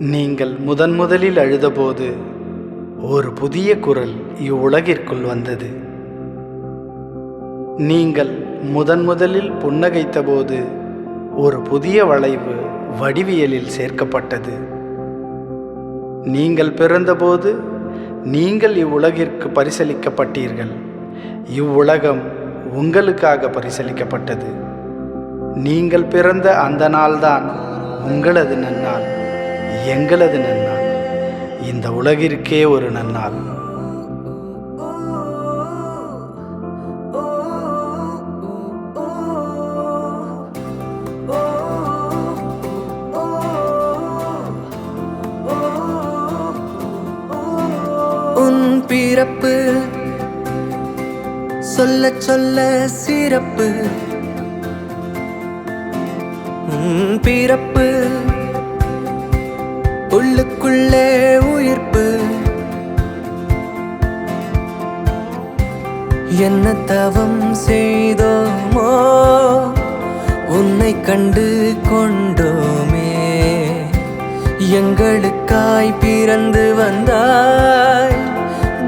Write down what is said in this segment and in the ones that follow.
நீங்கள் முதலில் அழுதபோது ஒரு புதிய குரல் இவ்வுலகிற்குள் வந்தது. நீங்கள் முதலில் புன்னகைத்தபோது ஒரு புதிய வளைவு வடிவியலில் சேர்க்கப்பட்டது. நீங்கள் பிறந்தபோது நீங்கள் இவ்வுலகிற்கு பரிசளிக்கப்பட்டீர்கள். இவ்வுலகம் உங்களுக்காக பரிசளிக்கப்பட்டது. நீங்கள் பிறந்த அந்த நாள்தான் உங்களது நன்னாள், எங்களது நன்னாள், இந்த உலகிற்கே ஒரு நன்னாள். உன் பிறப்பு சொல்ல சொல்ல சிறப்பு, உன் பிறப்பு உள்ளுக்குள்ளே உயிர்ப்பு. என்ன தவம் செய்தோமோ உன்னை கண்டு கொண்டோமே. எங்களுக்காய் பிறந்து வந்தாய்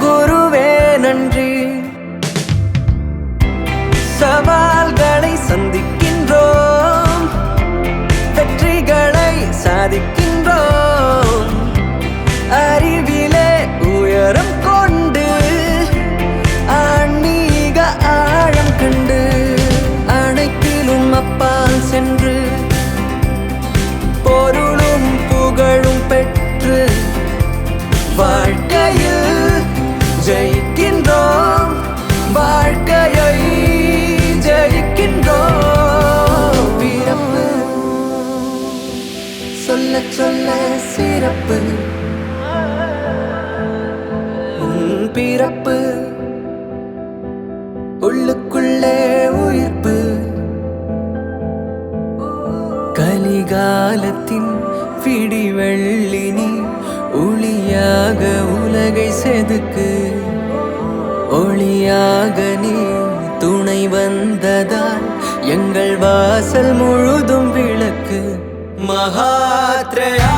குருவே நன்றி. சவால்களை சந்திக்கின்றோம், வெற்றிகளை சாதிக்கின்றோம். அறிவிலே உயரம் கொண்டு ஆன்மீக ஆழம் கண்டு அனைத்திலும் அப்பால் சென்று பொருளும் புகழும் பெற்று வாழ்க்கையில் ஜெயிக்கின்றோம், வாழ்க்கையை ஜெயிக்கின்றோம். பிறப்பு சொல்ல சொல்ல சிறப்பு, உன் பிறப்பு உள்ளுக்குள்ளே உயிர்ப்பு. கலிகாலத்தின் பிடிவெள்ளி நீ ஒளியாக உலகை செதுக்கு. ஒளியாக நீ துணை வந்ததால் எங்கள் வாசல் முழுதும் விளக்கு. மகாத்ரயா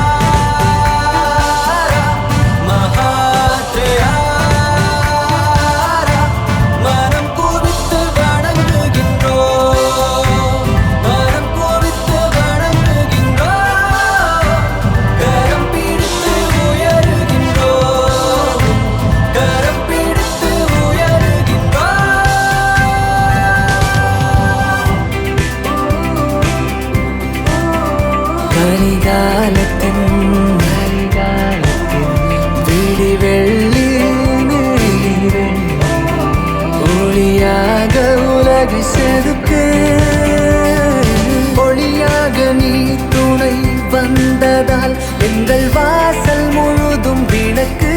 கலிகாலத்தின் விடிவெள்ளி ஒளியாக உலகை செதுக்கு. ஒளியாக நீ துணை வந்ததால் எங்கள் வாசல் முழுதும் விளக்கு.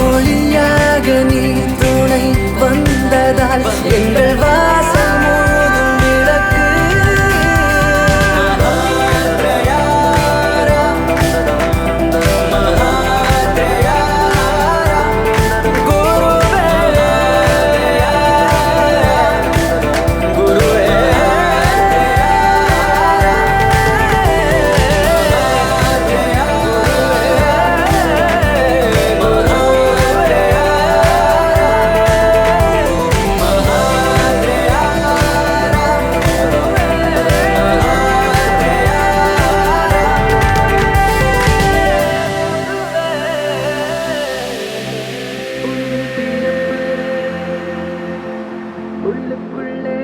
ஒளியாக நீ துணை வந்ததால் எங்கள் வாசல் முழுதும் விளக்கு. உள்ளுக்குள்ளே